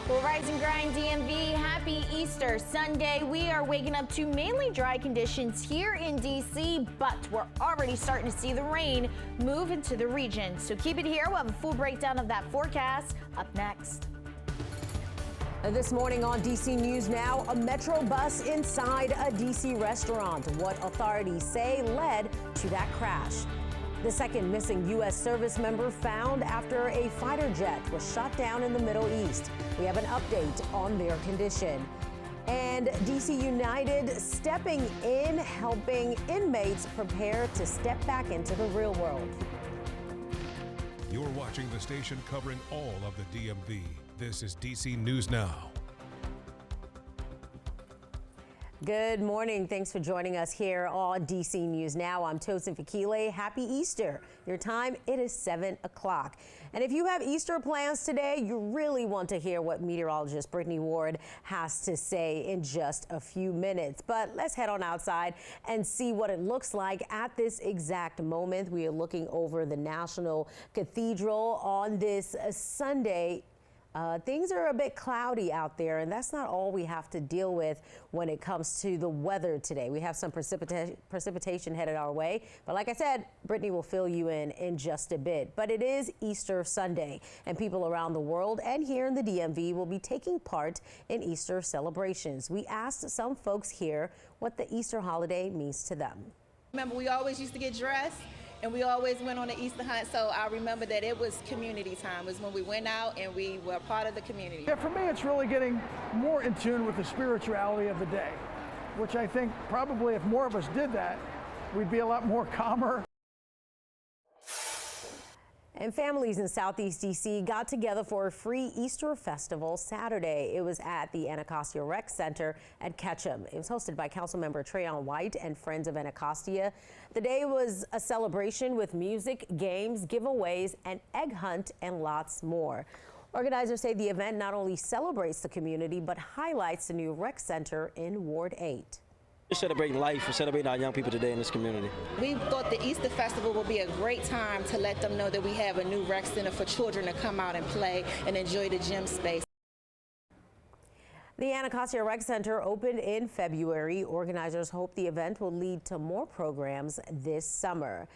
Well, Rise and Grind DMV, happy Easter Sunday. We are waking up to mainly dry conditions here in D.C., but we're already starting to see the rain move into the region. So keep it here. We'll have a full breakdown of that forecast up next. This morning on DC News Now, a Metro bus inside a DC restaurant. What authorities say led to that crash. The second missing U.S. service member found after a fighter jet was shot down in the Middle East. We have an update on their condition. And DC United stepping in, helping inmates prepare to step back into the real world. You're watching the station covering all of the DMV. This is DC News Now. Good morning. Thanks for joining us here on DC News Now. I'm Tosin Fakile. Happy Easter. Your time, it is 7 o'clock. And if you have Easter plans today, you really want to hear what meteorologist Brittany Ward has to say in just a few minutes. But let's head on outside and see what it looks like at this exact moment. We are looking over the National Cathedral on this Sunday. Things are a bit cloudy out there, and that's not all we have to deal with when it comes to the weather today. We have some precipitation headed our way, but like I said, Brittany will fill you in just a bit. But it is Easter Sunday, and people around the world and here in the DMV will be taking part in Easter celebrations. We asked some folks here what the Easter holiday means to them. Remember, we always used to get dressed. And we always went on the Easter hunt, so I remember that it was community time. It was when we went out and we were part of the community. Yeah, for me, it's really getting more in tune with the spirituality of the day, which I think probably if more of us did that, we'd be a lot more calmer. And families in Southeast DC got together for a free Easter festival Saturday. It was at the Anacostia Rec Center at Ketchum. It was hosted by Councilmember Trayon White and Friends of Anacostia. The day was a celebration with music, games, giveaways, an egg hunt, and lots more. Organizers say the event not only celebrates the community, but highlights the new rec center in Ward 8. We're celebrating life and celebrating our young people today in this community. We thought the Easter Festival would be a great time to let them know that we have a new rec center for children to come out and play and enjoy the gym space. The Anacostia Rec Center opened in February. Organizers hope the event will lead to more programs this summer.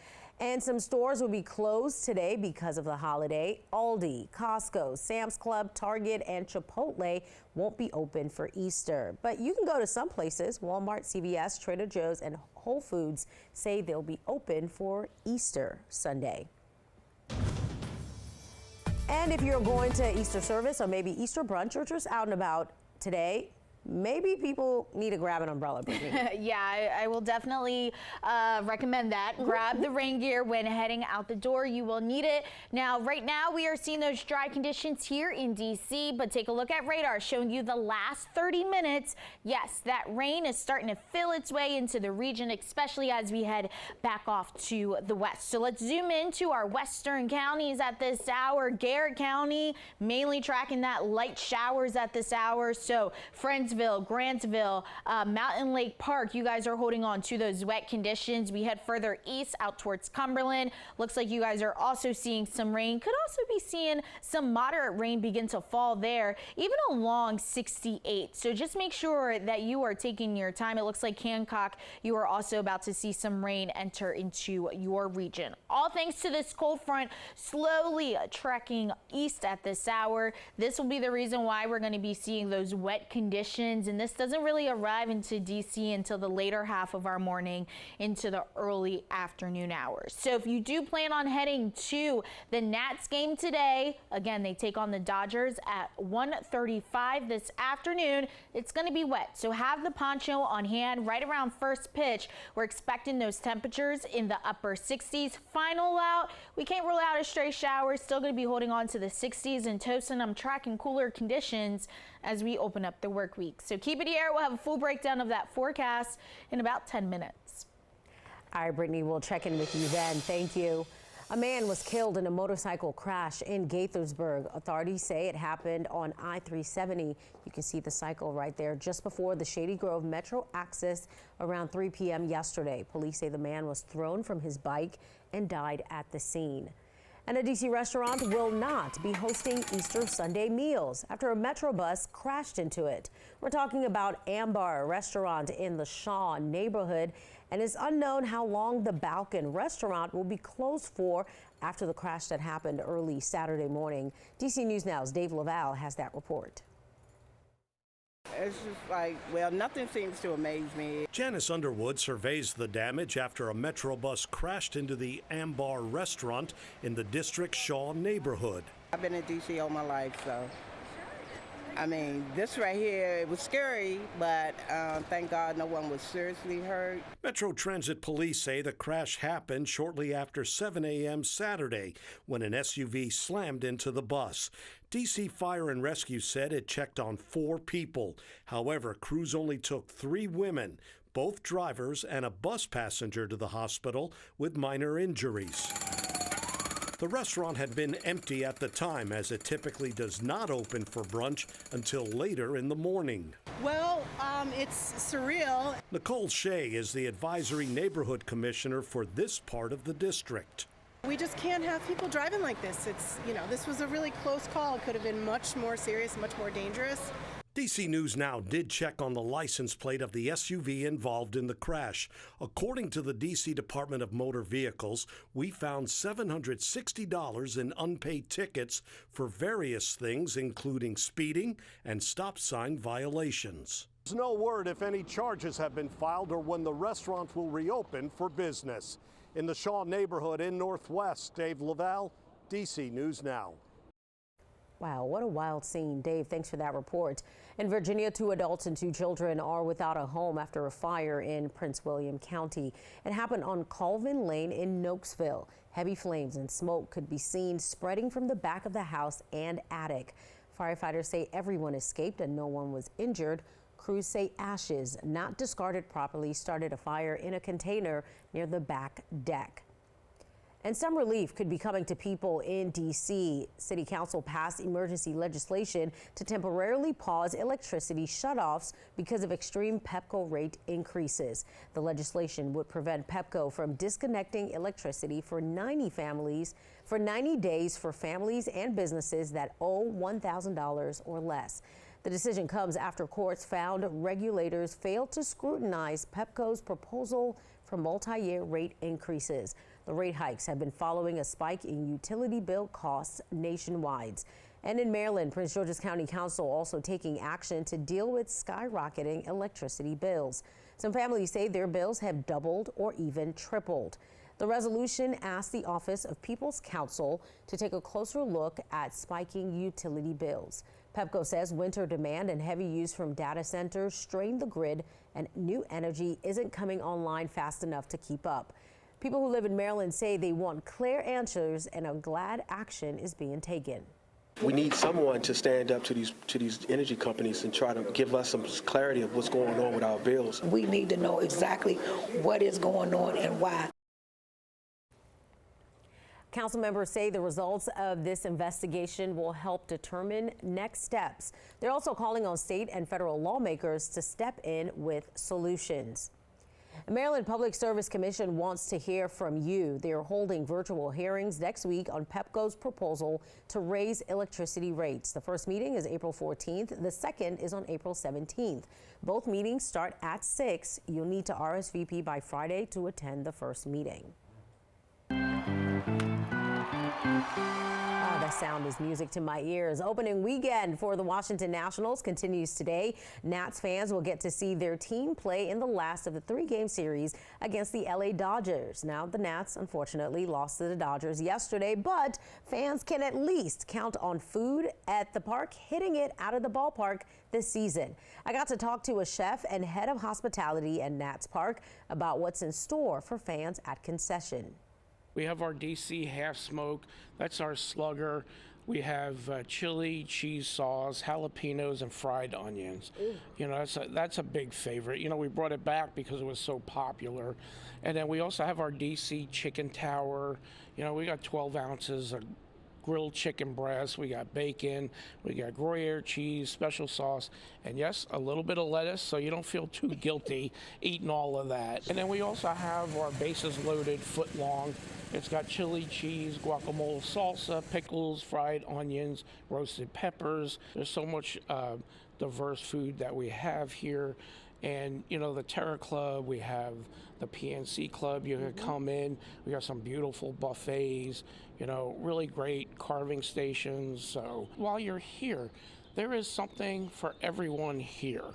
And some stores will be closed today because of the holiday. Aldi, Costco, Sam's Club, Target, and Chipotle won't be open for Easter. But you can go to some places. Walmart, CVS, Trader Joe's, and Whole Foods say they'll be open for Easter Sunday. And if you're going to Easter service or maybe Easter brunch or just out and about today, maybe people need to grab an umbrella, Brittany. Yeah, I will definitely recommend that. Grab the rain gear when heading out the door. You will need it. Now, right now, we are seeing those dry conditions here in D.C., but take a look at radar showing you the last 30 minutes. Yes, that rain is starting to fill its way into the region, especially as we head back off to the west. So let's zoom into our western counties at this hour. Garrett County, mainly tracking that light showers at this hour. So Friendsville, Grantsville, Mountain Lake Park, you guys are holding on to those wet conditions. We head further east out towards Cumberland. Looks like you guys are also seeing some rain. Could also be seeing some moderate rain begin to fall there, even along 68. So just make sure that you are taking your time. It looks like Hancock, you are also about to see some rain enter into your region. All thanks to this cold front slowly trekking east at this hour. This will be the reason why we're going to be seeing those wet conditions. And this doesn't really arrive into DC until the later half of our morning into the early afternoon hours. So if you do plan on heading to the Nats game today, again, they take on the Dodgers at 1:35 this afternoon. It's going to be wet, so have the poncho on hand right around first pitch. We're expecting those temperatures in the upper 60s. Final out, we can't rule out a stray shower. Still going to be holding on to the 60s. And Tosin, I'm tracking cooler conditions as we open up the work week. So keep it here. We'll have a full breakdown of that forecast in about 10 minutes. All right, Brittany, we'll check in with you then. Thank you. A man was killed in a motorcycle crash in Gaithersburg. Authorities say it happened on I-370. You can see the cycle right there just before the Shady Grove Metro Axis around 3 p.m. yesterday. Police say the man was thrown from his bike and died at the scene. And a D.C. restaurant will not be hosting Easter Sunday meals after a Metro bus crashed into it. We're talking about Ambar, a restaurant in the Shaw neighborhood, and it's unknown how long the Balkan restaurant will be closed for after the crash that happened early Saturday morning. D.C. News Now's Dave Laval has that report. It's just like, well, nothing seems to amaze me. Janice Underwood surveys the damage after a Metro bus crashed into the Ambar restaurant in the District Shaw neighborhood. I've been in D.C. all my life, so. I mean, this right here, it was scary, but thank God no one was seriously hurt. Metro Transit Police say the crash happened shortly after 7 a.m. Saturday when an SUV slammed into the bus. D.C. Fire and Rescue said it checked on 4 people. However, crews only took 3 women, both drivers and a bus passenger, to the hospital with minor injuries. The restaurant had been empty at the time, as it typically does not open for brunch until later in the morning. Well, it's surreal. Nicole Shea is the advisory neighborhood commissioner for this part of the district. We just can't have people driving like this. This was a really close call. It could have been much more serious, much more dangerous. DC News Now did check on the license plate of the SUV involved in the crash. According to the DC Department of Motor Vehicles, we found $760 in unpaid tickets for various things, including speeding and stop sign violations. There's no word if any charges have been filed or when the restaurant will reopen for business. In the Shaw neighborhood in Northwest, Dave Laval, DC News Now. Wow, what a wild scene. Dave, thanks for that report. In Virginia, 2 adults and 2 children are without a home after a fire in Prince William County. It happened on Colvin Lane in Nokesville. Heavy flames and smoke could be seen spreading from the back of the house and attic. Firefighters say everyone escaped and no one was injured. Crews say ashes, not discarded properly, started a fire in a container near the back deck. And some relief could be coming to people in D.C. City Council passed emergency legislation to temporarily pause electricity shutoffs because of extreme Pepco rate increases. The legislation would prevent Pepco from disconnecting electricity for 90 days for families and businesses that owe $1,000 or less. The decision comes after courts found regulators failed to scrutinize Pepco's proposal for multi-year rate increases. The rate hikes have been following a spike in utility bill costs nationwide. And in Maryland, Prince George's County Council also taking action to deal with skyrocketing electricity bills. Some families say their bills have doubled or even tripled. The resolution asked the Office of People's Counsel to take a closer look at spiking utility bills. Pepco says winter demand and heavy use from data centers strained the grid, and new energy isn't coming online fast enough to keep up. People who live in Maryland say they want clear answers and are glad action is being taken. We need someone to stand up to these energy companies and try to give us some clarity of what's going on with our bills. We need to know exactly what is going on and why. Council members say the results of this investigation will help determine next steps. They're also calling on state and federal lawmakers to step in with solutions. The Maryland Public Service Commission wants to hear from you. They are holding virtual hearings next week on Pepco's proposal to raise electricity rates. The first meeting is April 14th. The second is on April 17th. Both meetings start at 6. You'll need to RSVP by Friday to attend the first meeting. That sound is music to my ears. Opening weekend for the Washington Nationals continues today. Nats fans will get to see their team play in the last of the 3-game series against the LA Dodgers. Now, the Nats unfortunately lost to the Dodgers yesterday, but fans can at least count on food at the park hitting it out of the ballpark this season. I got to talk to a chef and head of hospitality at Nats Park about what's in store for fans at Concession. We have our DC half smoke, that's our slugger. We have chili, cheese sauce, jalapenos, and fried onions. Ooh. You know, that's a big favorite. You know, we brought it back because it was so popular. And then we also have our DC chicken tower. You know, we got 12 ounces of grilled chicken breast, we got bacon, we got Gruyere cheese, special sauce, and yes, a little bit of lettuce so you don't feel too guilty eating all of that. And then we also have our bases loaded foot long. It's got chili, cheese, guacamole, salsa, pickles, fried onions, roasted peppers. There's so much diverse food that we have here. And, you know, the Terra Club, we have the PNC Club. You can come in. We got some beautiful buffets, you know, really great carving stations. So while you're here, there is something for everyone here.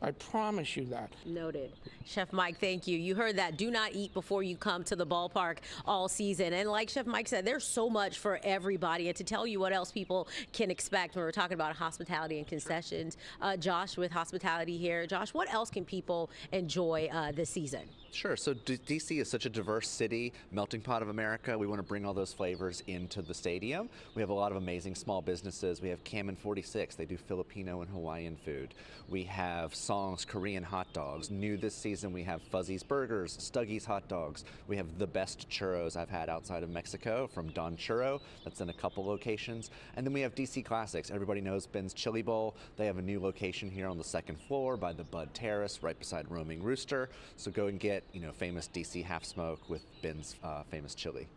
I promise you that. Noted. Chef Mike, thank you. You heard that. Do not eat before you come to the ballpark all season. And like Chef Mike said, there's so much for everybody. And to tell you what else people can expect when we're talking about hospitality and concessions, Josh with hospitality here. Josh, what else can people enjoy this season? Sure. So DC is such a diverse city, melting pot of America. We want to bring all those flavors into the stadium. We have a lot of amazing small businesses. We have Cam and 46. They do Filipino and Hawaiian food. We have Song's Korean hot dogs. New this season, we have Fuzzy's Burgers, Stuggy's hot dogs. We have the best churros I've had outside of Mexico from Don Churro. That's in a couple locations. And then we have DC Classics. Everybody knows Ben's Chili Bowl. They have a new location here on the second floor by the Bud Terrace, right beside Roaming Rooster. So go and get, you know, famous DC half smoke with Ben's famous chili.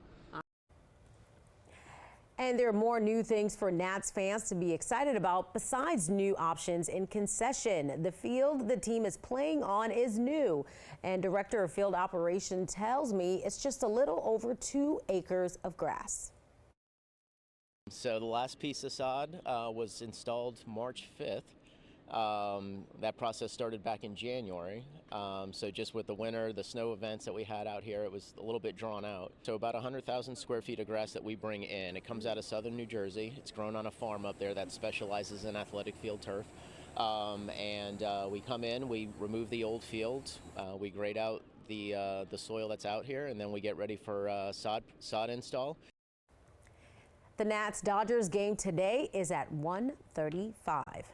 And there are more new things for Nats fans to be excited about besides new options in concession. The field the team is playing on is new, and Director of Field Operations tells me it's just a little over 2 acres of grass. So the last piece of sod was installed March 5th. That process started back in January. So just with the winter, the snow events that we had out here, it was a little bit drawn out. So about 100,000 square feet of grass that we bring in. It comes out of southern New Jersey. It's grown on a farm up there that specializes in athletic field turf. We come in, we remove the old field, we grade out the soil that's out here, and then we get ready for sod install. The Nats-Dodgers game today is at 1:35.